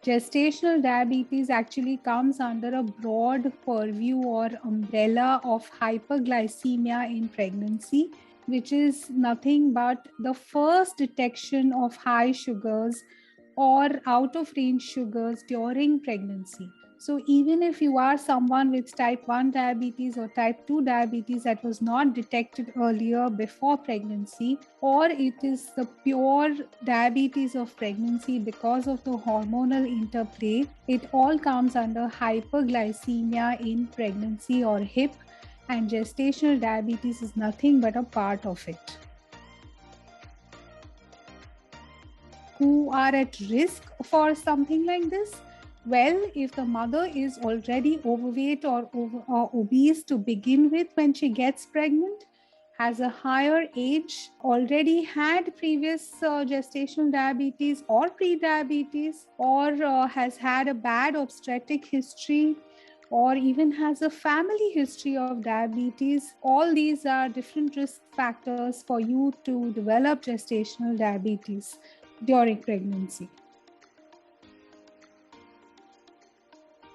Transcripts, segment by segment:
Gestational diabetes actually comes under a broad purview or umbrella of hyperglycemia in pregnancy, which is nothing but the first detection of high sugars or out of range sugars during pregnancy. So even if you are someone with type 1 diabetes or type 2 diabetes that was not detected earlier before pregnancy, or it is the pure diabetes of pregnancy because of the hormonal interplay, it all comes under hyperglycemia in pregnancy or HIP, and gestational diabetes is nothing but a part of it. Who are at risk for something like this? Well, if the mother is already overweight or obese to begin with when she gets pregnant, has a higher age, already had previous gestational diabetes or pre-diabetes, or has had a bad obstetric history, or even has a family history of diabetes, all these are different risk factors for you to develop gestational diabetes during pregnancy.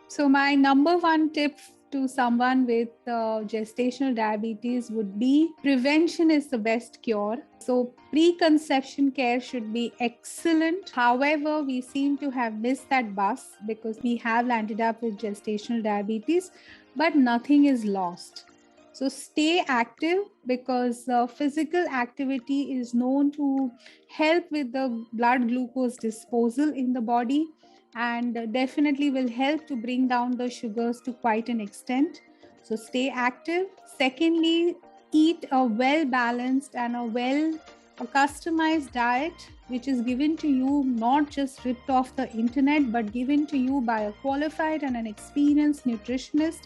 So my number one tip to someone with gestational diabetes would be prevention is the best cure. So preconception care should be excellent. However, we seem to have missed that bus because we have landed up with gestational diabetes, but nothing is lost. So stay active, because physical activity is known to help with the blood glucose disposal in the body, and definitely will help to bring down the sugars to quite an extent. So stay active. Secondly, eat a well-balanced and a customized diet, which is given to you, not just ripped off the internet, but given to you by a qualified and an experienced nutritionist,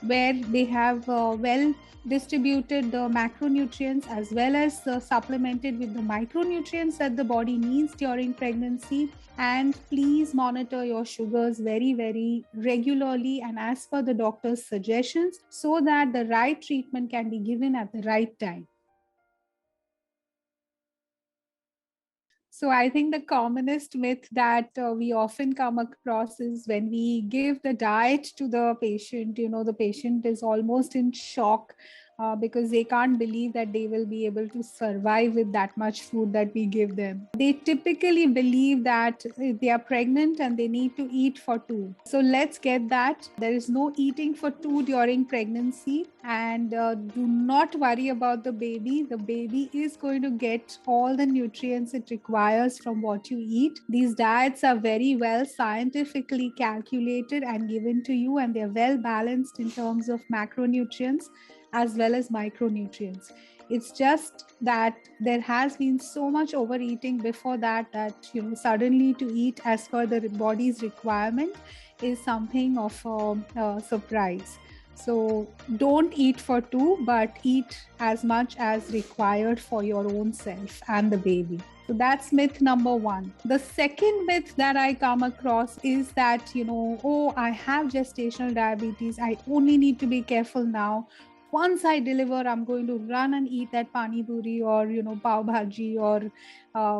where they have well distributed the macronutrients as well as supplemented with the micronutrients that the body needs during pregnancy. And please monitor your sugars very, very regularly and as per the doctor's suggestions, so that the right treatment can be given at the right time. So I think the commonest myth that we often come across is when we give the diet to the patient, the patient is almost in shock because they can't believe that they will be able to survive with that much food that we give them. They typically believe that they are pregnant and they need to eat for two. So let's get that. There is no eating for two during pregnancy, and do not worry about the baby. The baby is going to get all the nutrients it requires from what you eat. These diets are very well scientifically calculated and given to you, and they're well balanced in terms of macronutrients as well as micronutrients. It's just that there has been so much overeating before that suddenly to eat as per the body's requirement is something of a surprise. So don't eat for two, but eat as much as required for your own self and the baby. So that's myth number one. The second myth that I come across is that, I have gestational diabetes. I only need to be careful now. Once I deliver, I'm going to run and eat that pani puri or, pav bhaji or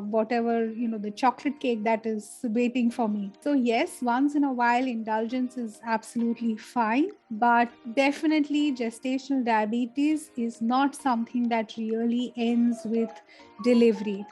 whatever, the chocolate cake that is waiting for me. So yes, once in a while, indulgence is absolutely fine, but definitely gestational diabetes is not something that really ends with delivery.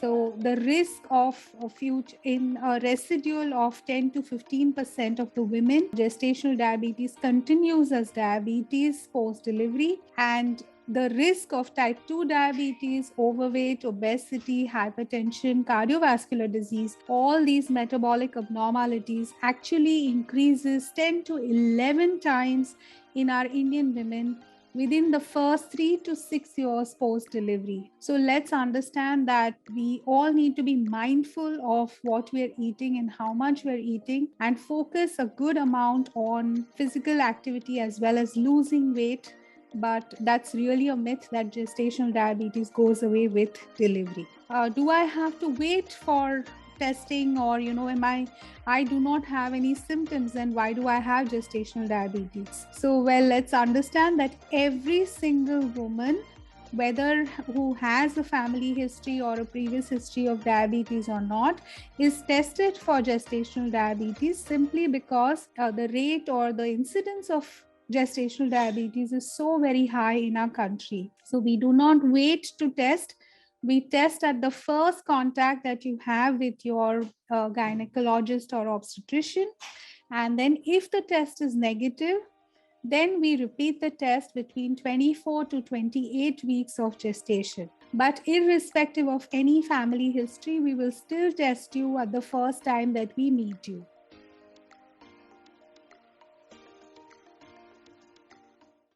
So the risk of future in a residual of 10 to 15% of the women, gestational diabetes continues as diabetes post-delivery, and the risk of type 2 diabetes, overweight, obesity, hypertension, cardiovascular disease, all these metabolic abnormalities actually increases 10 to 11 times in our Indian women within the first 3 to 6 years post-delivery. So let's understand that we all need to be mindful of what we're eating and how much we're eating, and focus a good amount on physical activity as well as losing weight. But that's really a myth that gestational diabetes goes away with delivery. Do I have to wait for testing, or I do not have any symptoms, and why do I have gestational diabetes? So let's understand that every single woman whether who has a family history or a previous history of diabetes or not, is tested for gestational diabetes, simply because the rate or the incidence of gestational diabetes is so very high in our country. So we do not wait to test. We test at the first contact that you have with your gynecologist or obstetrician. And then if the test is negative, then we repeat the test between 24 to 28 weeks of gestation. But irrespective of any family history, we will still test you at the first time that we meet you.